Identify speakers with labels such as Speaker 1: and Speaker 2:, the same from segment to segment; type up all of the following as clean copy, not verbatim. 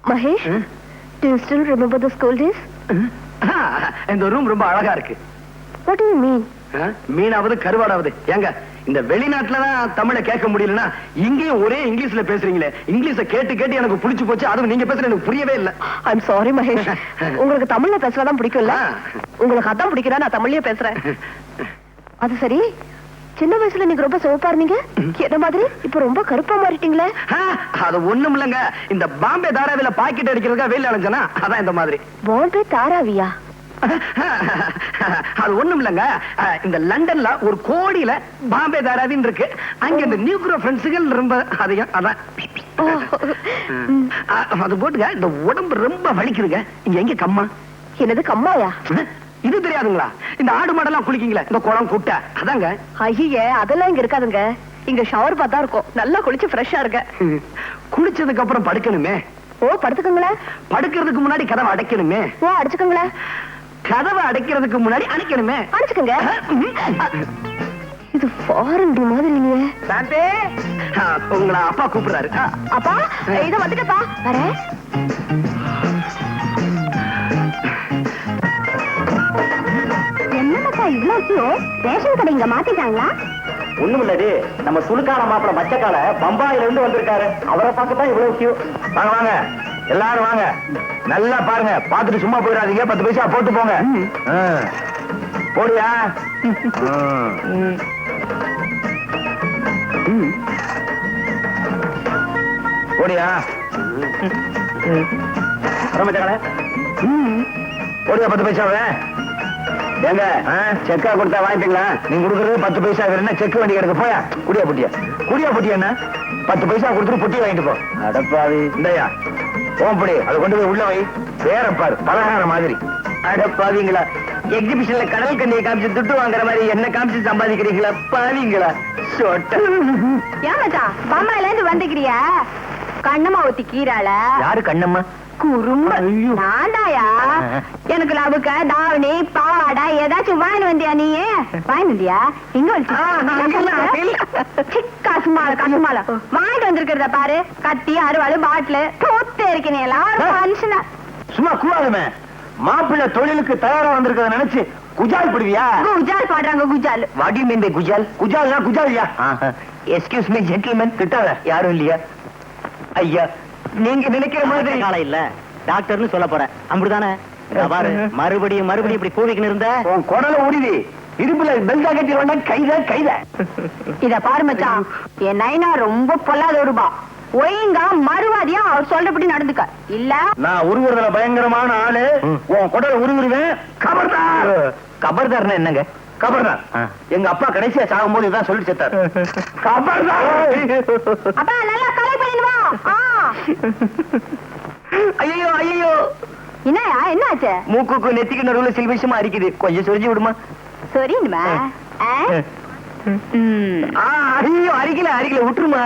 Speaker 1: Mahesh, do you still remember the school days?
Speaker 2: இந்த room ரொம்ப அழகா இருக்கு.
Speaker 1: What do you mean?
Speaker 2: மீனாவது கருவாடாவது. ஏங்க இந்த வெளிநாட்டுல தான் தமிழை கேட்க முடியலன்னா இங்கேயும் ஒரே இங்கிலீஷ்ல பேசுறீங்களே. இங்கிலீஷை கேட்டு கேட்டு எனக்கு புடிச்சு போச்சு. அதுவும் நீங்க பேசுறது எனக்கு புரியவே இல்ல.
Speaker 1: I'm sorry Mahesh. உங்களுக்கு தமிழ்ல பேசுறதான் பிடிக்கும்ல? உங்களுக்கு அதான் பிடிக்குதா நான் தமிழ்லயே பேசுறேன். அது சரி, சின்ன வயசுல நீங்க ரொம்ப சிவப்பா இருந்தீங்க, என்ன மாதிரி இப்ப ரொம்ப கருப்பா மாறிட்டீங்களே?
Speaker 2: அது ஒண்ணும் இல்லங்க, இந்த பாம்பே தாராவில பாக்கெட் அடிக்கிறதுக்கா வெயில் அலைஞ்சனா அதான் இந்த மாதிரி.
Speaker 1: பாம்பே தாராவியா?
Speaker 2: அது ஒண்ணும் இல்லங்க, இந்த லண்டன்ல ஒரு கோடியில பாம்பே தாராவின்னு இருக்கு. அங்க இந்த நியூக்ரோ ஃப்ரெண்ட்ஸுகள் ரொம்ப அதிகம். அதான் அது போட்டுங்க, இந்த உடம்பு ரொம்ப வலிக்குதுங்க. இங்க எங்க கம்மா?
Speaker 1: என்னது கம்மாயா?
Speaker 2: இது தெரியாதுங்களா? இந்த ஆடு மாடெல்லாம் குளிக்கீங்களா, இந்த குளம் குட்டை அதாங்க.
Speaker 1: ஐயே, அதெல்லாம் இங்க இருக்காதுங்க. இங்க ஷவர் பார்த்தா இருக்கும். நல்லா குளிச்சு ஃப்ரெஷ்ஷா இருக்க.
Speaker 2: குளிச்சதுக்கு அப்புறம் படுக்கணுமே.
Speaker 1: ஓ, படுத்துக்கங்களே.
Speaker 2: படுக்கிறதுக்கு முன்னாடி கதவை அடைக்கணுமே.
Speaker 1: ஓ, அடிச்சுக்கங்களே.
Speaker 2: கதவை அடைக்கிறதுக்கு முன்னாடி அடைக்கணுமே.
Speaker 1: அடிச்சுக்கங்க. இது ஃபாரின் மாதிரி நீங்க.
Speaker 2: சாந்தே, உங்களை அப்பா கூப்பிடுறாரு.
Speaker 1: அப்பா, இத வந்துட்டப்பா. வரேன். என்னப்பா இவ்ளோ ரேஷன் கடை இங்க மாத்திட்டாங்களா?
Speaker 2: ஒண்ணும் இல்லது, நம்ம சுழுக்கால மாப்பிள மச்சக்கால பம்பாயில இருந்து வந்திருக்காரு. அவரை பார்க்கத்தான் இவ்வளவு கியூ. வாங்க வாங்க எல்லாரும் வாங்க. நல்லா பாருங்க, பாத்துட்டு சும்மா போயிடாதீங்க. 10 பைசா போட்டு போங்க. போடியா? போடியா? மச்சக்கால போடியா 10 பைசாவே. ஏங்க செக்கா கொடுத்தா வாங்கிட்டீங்களா? நீங்க கொடுக்கறது 10 பைசா. என்ன செக் வண்டி கிடக்கு? போயா குடியா பொட்டியா. குடியா பொட்டியா என்ன 10 பைசா கொடுத்துட்டு பொட்டி வாங்கிட்டு போ. அடப்பாவி, இந்தயா ஓம்படி அதை கொண்டு போய் உள்ள வை. வேற பாரு, பலகார மாதிரி. அடப்பாவீங்களா, எக்ஸிபிஷன்ல கடல் கண்ணியை காமிச்சு துட்டு வாங்குற மாதிரி என்ன காமிச்சு சம்பாதிக்கிறீங்களா பாவீங்களா?
Speaker 1: ஏமாச்சா பம்பாயில இருந்து வந்துக்கிறியா? கண்ணம்மா ஊத்தி கீராள.
Speaker 2: யாரு கண்ணம்மா?
Speaker 1: குறும்ப நான்தாயா. எனக்கு லவுக்க தாவணி பாவாடா ஏதாச்சும் வாங்கி வந்தியா? நீ வாங்கி வந்தியா? எங்க கசுமால கசுமால வாங்கிட்டு வந்திருக்கிறத பாரு. கத்தி அறுவாள் பாட்டில் தோத்தே இருக்கேன். எல்லாரும் மனுஷனா
Speaker 2: சும்மா கூடாதுமே. மாப்பிள்ளை தொழிலுக்கு தயாரா வந்திருக்கிறத நினைச்சு குஜால் பிடிவியா?
Speaker 1: குஜால் பாடுறாங்க. குஜால்
Speaker 2: வாடி மீன் குஜால். குஜால்னா குஜாலியா? Excuse me gentleman. கிட்டாத யாரும் இல்லையா? ஐயா, நீங்க நினைக்கிற மாதிரி காலம் இல்ல. டாக்டர்னு சொல்ல போறேன், அப்படிதானே? பாரு, மறுபடியும் மறுபடியும் இப்படி கூவிக்கின்னு இருந்த உன் குடல உரிதி இடுப்புல பெல்டா கட்டி வேண்டா. கைத கைத.
Speaker 1: இத பாரு மச்சான், என் நைனா ரொம்ப பொல்லாத ரூபா. ஒழுங்கா மறுவாதியா அவர் சொல்றபடி நடந்துக்க. இல்ல
Speaker 2: நான் உருவுறதுல பயங்கரமான ஆளு. உன் குடல உருவிடுவேன். கபர்தார். கபர்தார்னா என்னங்க? கபர்தார் எங்க அப்பா கடைசியா சாகும் போது இதான் சொல்லி செத்தார். கபர்தார்.
Speaker 1: அப்பா நல்லா கலை பண்ணிடுவா.
Speaker 2: ஐயோ ஐயோ,
Speaker 1: என்னயா என்னாச்சு?
Speaker 2: மூக்குக்கு நெத்திக்கு நடுவுல சில விஷயமா அரிக்குது. கொஞ்சம் சொரிஞ்சு விடுமா?
Speaker 1: சரிமா.
Speaker 2: ஐயோ, அரிக்கல அரிக்கல, விட்டுருமா.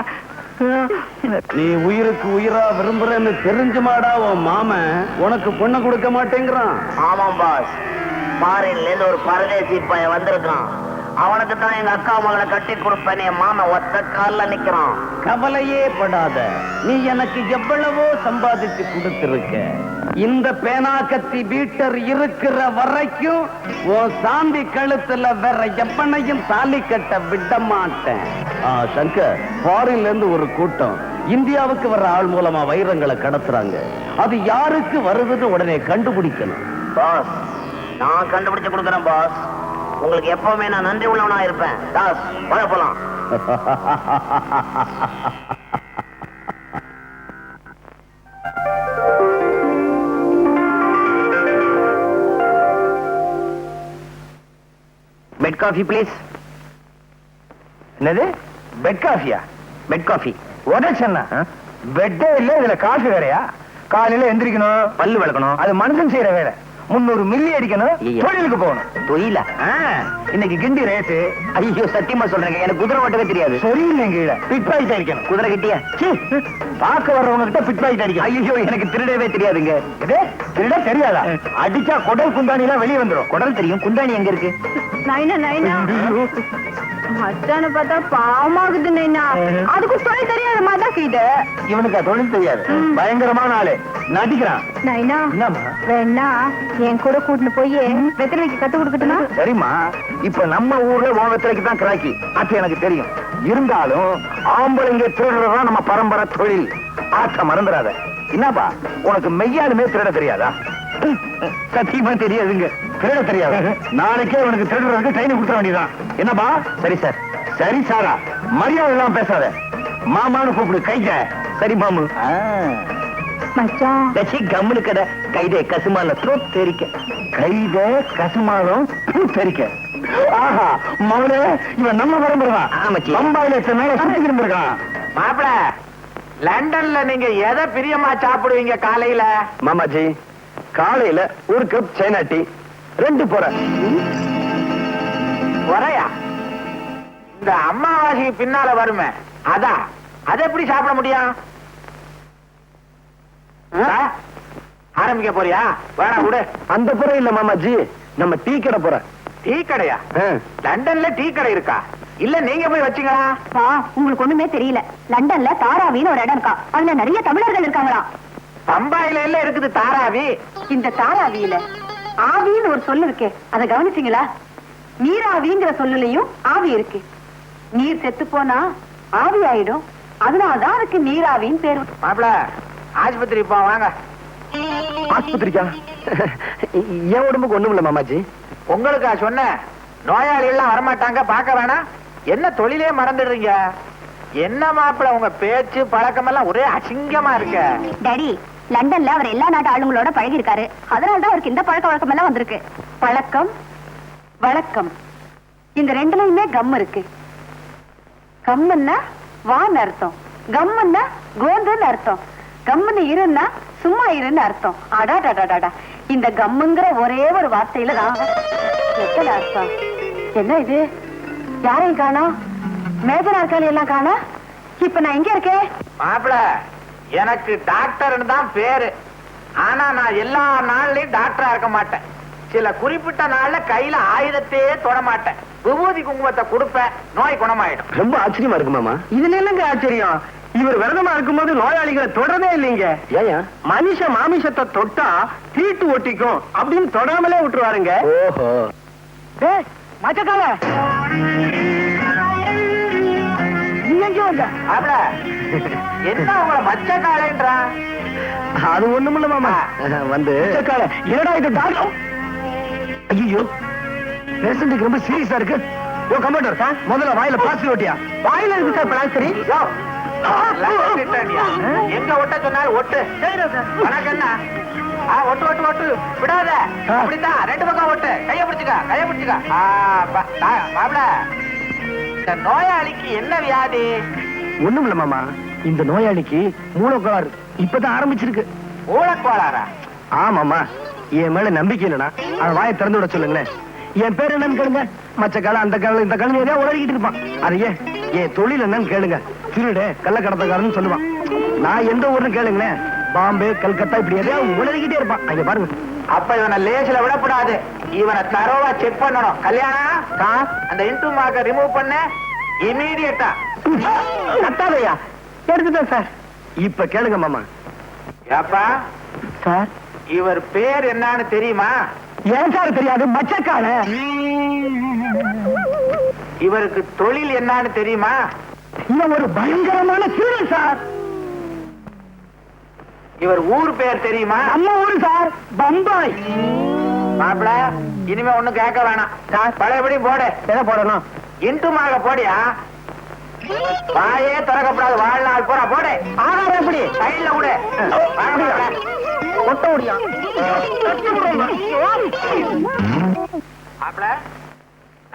Speaker 2: நீ உயிருக்கு உயிரா விரும்புறன்னு தெரிஞ்சுமாடா உன் மாமன் உனக்கு பொண்ணு கொடுக்க மாட்டேங்கிறான்.
Speaker 3: ஆமாம் பாஸ், ஃபாரின்ல இருந்து ஒரு பரதேசி பையன் வந்திருக்கான். அவனுக்கு தான் எங்க அக்கா மகளை கட்டி கொடுப்பேன். என் மாமன் ஒத்த கால்ல நிக்கிறான்.
Speaker 2: கவலையே படாத, நீ எனக்கு எவ்வளவோ சம்பாதிச்சு கொடுத்திருக்க. இந்த பேனாக்கத்தி பீட்டர் இருக்கிற வரைக்கும் உன் சாந்தி கழுத்துல வேற எவனையும் தாலி கட்ட விட மாட்டேன். சங்கர், ஃபாரின்ல இருந்து ஒரு கூட்டம் இந்தியாவுக்கு வர்ற ஆள் மூலமா வைரங்களை கடத்துறாங்க. அது யாருக்கு வருதுன்னு உடனே கண்டுபிடிக்கணும்.
Speaker 3: பாஸ், நான் கண்டுபிடிச்சு கொடுக்குறேன் பாஸ். உங்களுக்கு எப்பவுமே நான் நன்றி உள்ளவனா இருப்பேன். தாஸ், வாங்க போலாம்.
Speaker 2: Bed coffee please. என்னது பெட் காஃபியா? பெட் காஃபி உடச்சா பெட்டே இல்ல, இதுல காஃபி வேறையா? காலையில எந்திரிக்கணும், பல்லு விளக்கணும், அது மனுஷன் செய்யற வேலை. 300 மில்லி அடிக்கணும்,
Speaker 3: ஐயோ.
Speaker 2: தொழிலுக்கு போகணும்.
Speaker 3: தொழில
Speaker 2: இன்னைக்கு கிண்டி ரேட்டு.
Speaker 3: ஐயோ சத்தியமா சொல்றேங்க, எனக்கு குதிரை ஓட்டவே தெரியாது.
Speaker 2: சரியில்லை, கீழே பிட் பாக்கெட் அடிக்கணும்.
Speaker 3: குதிரை கிட்டியா
Speaker 2: பார்க்க வர்றவங்க கிட்ட பிட் பாக்கெட் அடிக்கணும்.
Speaker 3: ஐயோ எனக்கு திருடவே தெரியாதுங்க.
Speaker 2: இது திருட தெரியாதா? அடிச்சா குடல் குந்தாணி எல்லாம் வெளியே வந்துரும்.
Speaker 3: குடல் தெரியும், குந்தாணி எங்க இருக்கு?
Speaker 1: நைனா நைனா மச்சான பார்த்தா பாவமாகுது நைனா. அதுக்கு தொழில் தெரியாத மாதிரி தான் இது.
Speaker 2: இவனுக்கு தொழில் தெரியாது, பயங்கரமான ஆளு, நடிக்கிறான்.
Speaker 1: நைனா
Speaker 2: என்னம்மா?
Speaker 1: வேணா என் கூட கூட்டிட்டு போய் வெத்தலைக்கு கத்து கொடுக்கட்டுமா?
Speaker 2: சரிம்மா, இப்ப நம்ம ஊர்ல ஓவத்திலைக்கு தான் கிராக்கி, அது எனக்கு தெரியும். இருந்தாலும் ஆம்பளைங்க திருடுறதுதான் நம்ம பரம்பரை தொழில். ஆத்த மறந்துடாத. என்னப்பா உனக்கு மெய்யாலுமே திருட தெரியாதா? சத்தியமா தெரியாதுங்க. திருட தெரியாது. நாளைக்கே உனக்கு திருடுறதுக்கு ட்ரைனிங் கொடுக்க வேண்டியதான். என்னப்பா? சரி சார். சரி சாரா, மரியாதை எல்லாம் பேசாத. மாமான்னு கூப்பிடு. கைத. சரி மாமு.
Speaker 1: மச்சான்
Speaker 3: கம்முனு கடை கைதே கசுமால தெரிக்க.
Speaker 2: கைத கசுமாலும் தெரிக்க. ஆஹா மவுனே, இவன் நம்ம பரம்பரைதான்.
Speaker 3: ஆமாச்சி.
Speaker 2: பம்பாயில எத்தனை நாளா சுத்திக்கிட்டு இருந்திருக்கான்.
Speaker 4: மாப்பிள, லண்டன்ல நீங்க எதை பிரியமா சாப்பிடுவீங்க காலையில?
Speaker 2: மாமாஜி, காலையில ஒரு கப் சைனா டீ, 2 போற.
Speaker 4: வரையா இந்த அம்மாவாசைக்கு பின்னால வருமே, அதான் அதை எப்படி சாப்பிட முடியும்? ஆ? ஆரம்பிக்க போறியா? வேணா விடு.
Speaker 2: அந்த புறம் இல்ல மாமாஜி, நம்ம டீ கடை போற.
Speaker 4: டீ கடையா? லண்டன்ல டீ கடை இருக்கா? இல்ல நீங்க போய் வச்சீங்களா?
Speaker 1: உங்களுக்கு ஒண்ணுமே தெரியல. லண்டன்ல தாராவின்னு ஒரு இடம் இருக்கா, அதுல நிறைய தமிழர்கள் இருக்காங்களா.
Speaker 4: பம்பாயில எல்லாம் இருக்குது தாராவி.
Speaker 1: இந்த தாராவியில ஆவின்னு ஒரு சொல்லு இருக்கு, அதை கவனிச்சீங்களா? நீராவிங்கிற சொல்லுலயும் ஆவி இருக்கு. நீர் செத்து போனா ஆவி ஆயிடும், அதனாலதான் அதுக்கு நீராவின்னு பேரு.
Speaker 4: மாப்பிள, ஆஸ்பத்திரி போ வாங்க.
Speaker 2: ஆஸ்பத்திரிக்கா? என் உடம்புக்கு ஒண்ணும் இல்ல மாமாஜி.
Speaker 4: உங்களுக்கா சொன்னேன்? நோயாளி எல்லாம் வரமாட்டாங்க, பார்க்க வேணாம். என்ன தொழிலே மறந்துடுறீங்க? என்ன மாப்பிள, உங்க பேச்சு பழக்கம் எல்லாம் ஒரே அசிங்கமா இருக்க.
Speaker 1: டாடி, லண்டன்ல அவர் எல்லா நாட்டு ஆளுங்களோட பழகி இருக்காரு, அதனாலதான் அவருக்கு இந்த பழக்க வழக்கம் எல்லாம் வந்திருக்கு. பழக்கம் வழக்கம் இந்த ரெண்டுலயுமே கம் இருக்கு. கம்முன்னா வான்னு அர்த்தம், கம்முன்னா கோந்துன்னு அர்த்தம், கம்முன்னு இருன்னா சும்மா இருன்னு அர்த்தம். அடாடாடாடா, இந்த கம்முங்கிற ஒரே ஒரு வார்த்தையில தான் எத்தனை அர்த்தம். என்ன இது, யாரையும் காணோம், மேஜர் நாற்காலி எல்லாம் காணோம். இப்ப நான் எங்க இருக்கேன்?
Speaker 4: மாப்பிள, எனக்கு டாக்டர்னு தான் பேரு. ஆனா நான் எல்லா நாள்லயும் டாக்டரா இருக்க மாட்டேன். சில குறிப்பிட்ட நாள்ல கையில ஆயுதத்தையே தொட மாட்டேன். விபூதி குங்குமத்தை கொடுப்பேன், நோய் குணமாயிடும்.
Speaker 2: ரொம்ப ஆச்சரியமா இருக்கு மாமா.
Speaker 4: இதுல என்னங்க ஆச்சரியம்? இவர் விரதமா இருக்கும்போது நோயாளிகளை தொடரவே இல்லைங்க.
Speaker 2: ஏயா?
Speaker 4: மனுஷ மாமிசத்தை தொட்டா தீட்டு ஒட்டிக்கும் அப்படின்னு தொடாமலே விட்டுருவாருங்க.
Speaker 2: ஓஹோ.
Speaker 4: மச்சக்கால என்ன உங்களை மச்சக்காலன்றா?
Speaker 2: அது ஒண்ணுமில்ல மாமா. வந்து
Speaker 4: என்னடா இது டாக்டர்?
Speaker 2: ஐயோ, பேஷண்ட்டுக்கு ரொம்ப சீரியஸா இருக்கு. யோ கம்பவுண்டர், முதல்ல வாயில பிளாஸ்டிக் ஓட்டியா?
Speaker 4: வாயில இருக்கு சார் பிளாஸ்டரி. எங்க ஒட்ட சொன்னாலும் ஒட்டு. உனக்கு என்ன? ஒட்டு ஒட்டு ஒட்டு விடாத. அப்படித்தான் 2 பக்கம் ஒட்டு. கைய பிடிச்சுக்க, கைய பிடிச்சுக்க. மாப்பிள, இந்த நோயாளிக்கு என்ன வியாதி?
Speaker 2: ஒண்ணுமில்ல மாமா, இந்த நோயாளிக்கு மூலக்கோளாறு இப்பதான் ஆரம்பிச்சிருக்கு.
Speaker 4: மூலக்கோளாரா?
Speaker 2: ஆமாமா, என் மேல நம்பிக்கை இல்லைனா அவ வாயை திறந்து விட சொல்லுங்களேன். என் பேர் என்னன்னு கேளுங்க. மச்ச காலம் அந்த காலம் இந்த காலம் ஏதாவது உளறிக்கிட்டு இருப்பான். அதையே என் தொழில் என்னன்னு கேளுங்க. திருடு கள்ளக்கடத்தக்காரன்னு சொல்லுவான். நான் எந்த ஊர்னு கேளுங்களேன், பாம்பே கல்கத்தா இப்படி எதையாவது உளறிக்கிட்டே இருப்பான். அங்க பாருங்க.
Speaker 4: அப்ப இவனை லேசில விடக்கூடாது, இவனை தரோவா செக் பண்ணணும். கல்யாணம் அந்த இன்டூ மார்க்க ரிமூவ் பண்ண இமீடியட்டா.
Speaker 2: கத்தாதையா எடுத்துட்டேன் சார். இப்ப கேளுங்க மாமா.
Speaker 4: ஏப்பா
Speaker 2: சார்,
Speaker 4: இவர் பேர் என்னன்னு தெரியுமா?
Speaker 2: ஏன் சார் தெரியாது? மச்சக்கால.
Speaker 4: இவருக்கு தொழில் என்னன்னு தெரியுமா?
Speaker 2: இவன் ஒரு பயங்கரமான திருடன் சார்.
Speaker 4: இவர் ஊர் பேர் தெரியுமா?
Speaker 2: நம்ம ஊரு சார், பம்பாய்.
Speaker 4: மாப்பிள, இனிமே ஒண்ணும் கேட்க வேணாம். பழையபடி போடு.
Speaker 2: எதை போடணும்?
Speaker 4: இன்டுமாக போடியா. வாயே திறக்கப்படாது வாழ்நாள் பூரா போடு.
Speaker 2: ஆகாரம் எப்படி?
Speaker 4: சைட்ல விடு.
Speaker 2: ஒட்ட முடியும்.
Speaker 4: மாப்பிள,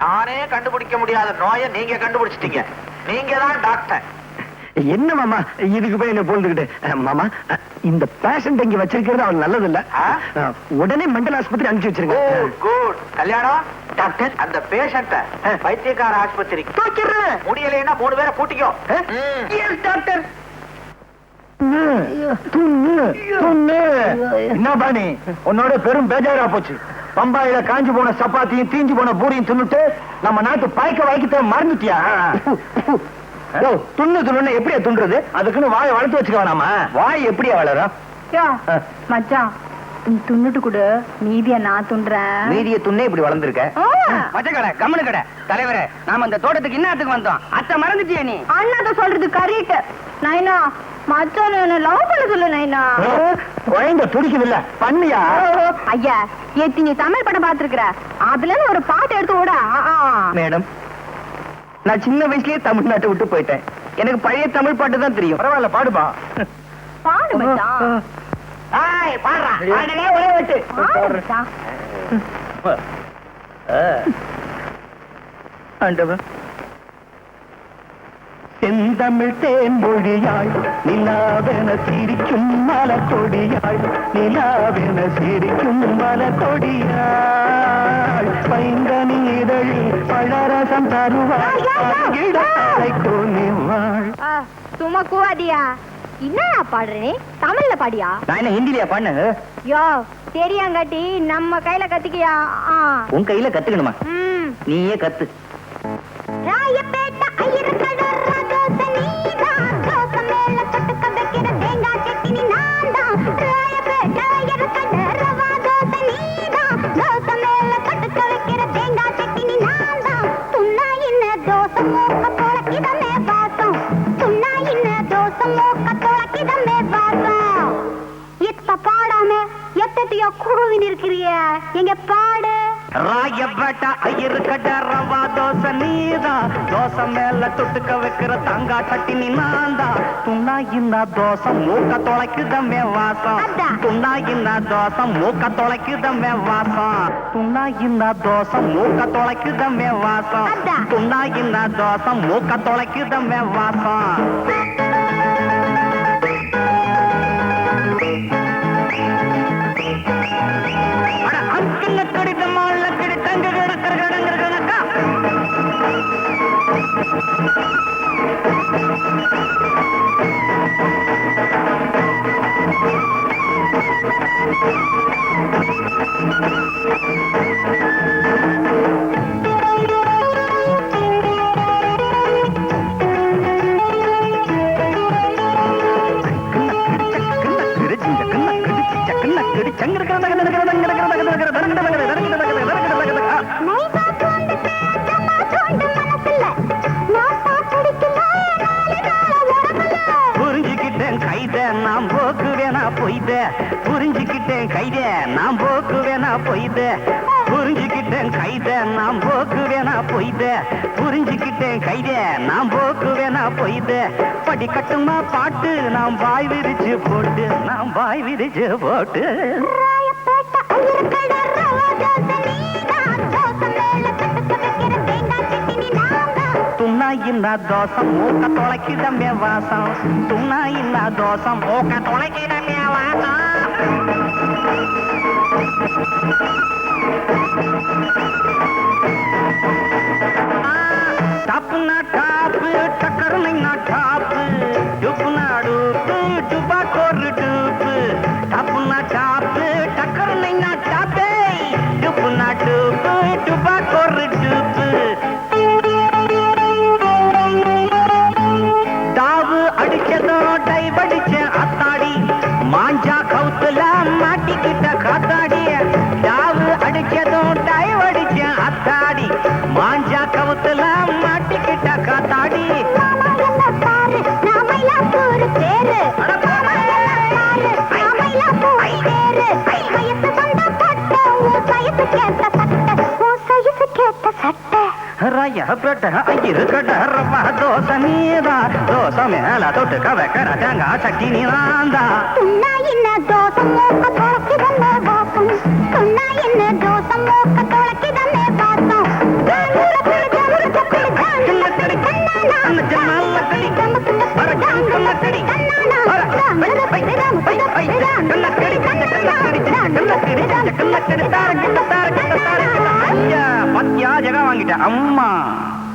Speaker 4: நானே கண்டுபிடிக்க முடியாத நோயை நீங்க கண்டுபிடிச்சிட்டீங்க. நீங்க தான் டாக்டர்.
Speaker 2: என்ன மாமா இதுக்கு போய் என்ன போந்துக்கிட்டு மாமா இந்த பேஷண்ட் இங்க வச்சிருக்கிறது அவள் நல்லது இல்ல உடனே மெண்டல் ஆஸ்பத்திரி அனுப்பிச்சு வச்சிருங்க
Speaker 4: குட் கல்யாணம் டாக்டர் அந்த பேஷண்ட வைத்தியக்கார ஆஸ்பத்திரிக்கு தூக்கிடுறேன் முடியலைன்னா 3 பேரை கூட்டிக்கோ
Speaker 2: டாக்டர் என்ன பாணி உன்னோட பெரும் பேஜாரா போச்சு பம்பாயில காஞ்சி போன சப்பாத்தியும் தீஞ்சு போன பூரியும் தின்னுட்டு நம்ம நாட்டு பாய்க்க வாய்க்கத்த மறந்துட்டியா துண்ணு எப்படியா துண்டுறது அதுக்குன்னு வாயை வளர்த்து வச்சுக்க வேணாமா வாய் எப்படியா வளரும்
Speaker 1: மச்சான் நீ துண்ணுட்டு கூட மீதிய நான் துண்டுறேன்
Speaker 2: மீதிய துண்ணே இப்படி வளர்ந்துருக்க
Speaker 4: மச்ச கடை கம்மனு கடை தலைவரே நாம இந்த தோட்டத்துக்கு இன்னத்துக்கு வந்தோம் அத்தை மறந்துட்டியா நீ
Speaker 1: அண்ணாத சொல்றது கரெக்ட் நைனா மச்சான் என்ன லவ் பண்ண சொல்லு நைனா
Speaker 2: குழந்தை துடிக்குது இல்ல பண்ணியா
Speaker 1: ஐயா ஏத்தி நீ தமிழ் படம் பாத்துருக்கிற அதுல இருந்து ஒரு பாட்டு எடுத்து விட
Speaker 2: மேடம் நான் சின்ன வயசுலயே தமிழ்நாட்டை விட்டு போயிட்டேன் எனக்கு பழைய தமிழ் பாட்டு தான் தெரியும் பரவாயில்ல பாடுபா
Speaker 1: பாடு மச்சான்
Speaker 4: பாடுறா
Speaker 2: ஒரே வெட்டு
Speaker 1: பாடு மச்சான்
Speaker 2: ஆண்டவன் செந்தமிழ் தேன்மொழியாள் நிலாவென சிரிக்கும் மலக்கொடியாள் நிலாவென சிரிக்கும் மலக்கொடியாள் பைங்கனி இதழில் பழரசம் தருவாள்
Speaker 1: சும்மா கூவாதியா என்னடா பாடுறே தமிழ்ல பாடியா
Speaker 2: நான் என்ன ஹிந்திலியா பாடு
Speaker 1: யோ தெரியாங்காட்டி நம்ம கையில கத்திக்கியா
Speaker 2: உன் கையில கத்துக்கணுமா நீயே கத்து
Speaker 1: ராயப்பேட்டை ஐயர்கடை ராஜோச நீதான் தோச மேல தொட்டுக்க வைக்கிற தேங்காய் சட்னி நான்தான் ராயப்பேட்டை ஐயர்கடை ரவா தோச நீதான் தோச மேல தொட்டுக்க வைக்கிற தேங்காய் சட்னி நான்தான் துண்ணா இன்ன தோசை மூக்க தொலைக்கிதமே வாசம் துண்ணா இன்ன தோசை மூக்க தொலைக்கிதமே வாசம் இப்ப பாடாம எத்தத்தையோ குழுவின் இருக்கிறிய எங்க பாடு
Speaker 4: ராயப்பேட்டை ஐயர்கடை ரவா தோசை நீதான் தோசை மேல தொட்டுக்க வைக்கிற தங்கா சட்டினி நான்தான் துண்ணா இந்த தோசை மூக்க தொலைக்குதமே வாசம் துண்ணா இந்த தோசை மூக்க தொலைக்குதமே வாசம் துண்ணா இந்த தோசை மூக்க தொலைக்குதமே வாசம் துண்ணா இந்த தோசை மூக்க தொலைக்குதமே வாசம் புரிஞ்சுக்கிட்டேன் கைதே நாம் போக்கு வேணா பொய்தே புரிஞ்சுக்கிட்டேன் கைதே நாம் போக்கு வேணா பொய்தே புரிஞ்சுக்கிட்டேன் கைதே நாம் போக்கு வேணா பொய்தே படிக்கட்டுமா பாட்டு நாம் வாய் விரிச்சு போட்டு நாம் வாய் விரிச்சு போட்டு துண்ணா இந்த தோசம் மூக்க தொலைக்கிதமே வாசம் துண்ணா இந்த தோசம் மூக்க தொலைக்கிதமே வாசம் டாப்புனா டாப்பு டக்கருனா டாப்பு டுப்புனா டூப்பு டுபா கோரு டூப்பு டாப்புனா டாப்பு டக்கருனா டாப்பே டுப்புனா டூப்பு டுபா கோரு டூப்பு தாவு அடிச்சதோ டைவடிச்ச அத்தாடி மாஞ்சா கவுத்துல மாட்டிக்கிட்ட காத்தாடி தாவு அடிச்சதும் டைவடிச்ச அத்தாடி மாஞ்சா கவுத்துல மாட்டிக்கிட்ட காத்தாடி தோசை நீதா தோசை மேல தொட்டுக்க வைக்கிற தேங்காய் சட்டி நீதாந்தா
Speaker 1: துண்ணா என்ன தோசை மூக்க தொலைக்கிதமே வாசம் துண்ணா என்ன தோசை மூக்க தொலைக்கிதமே வாசம்
Speaker 4: ஜன்னல்ல கடி
Speaker 2: பத்தியா ஜெகா வாங்கிட்டேன் அம்மா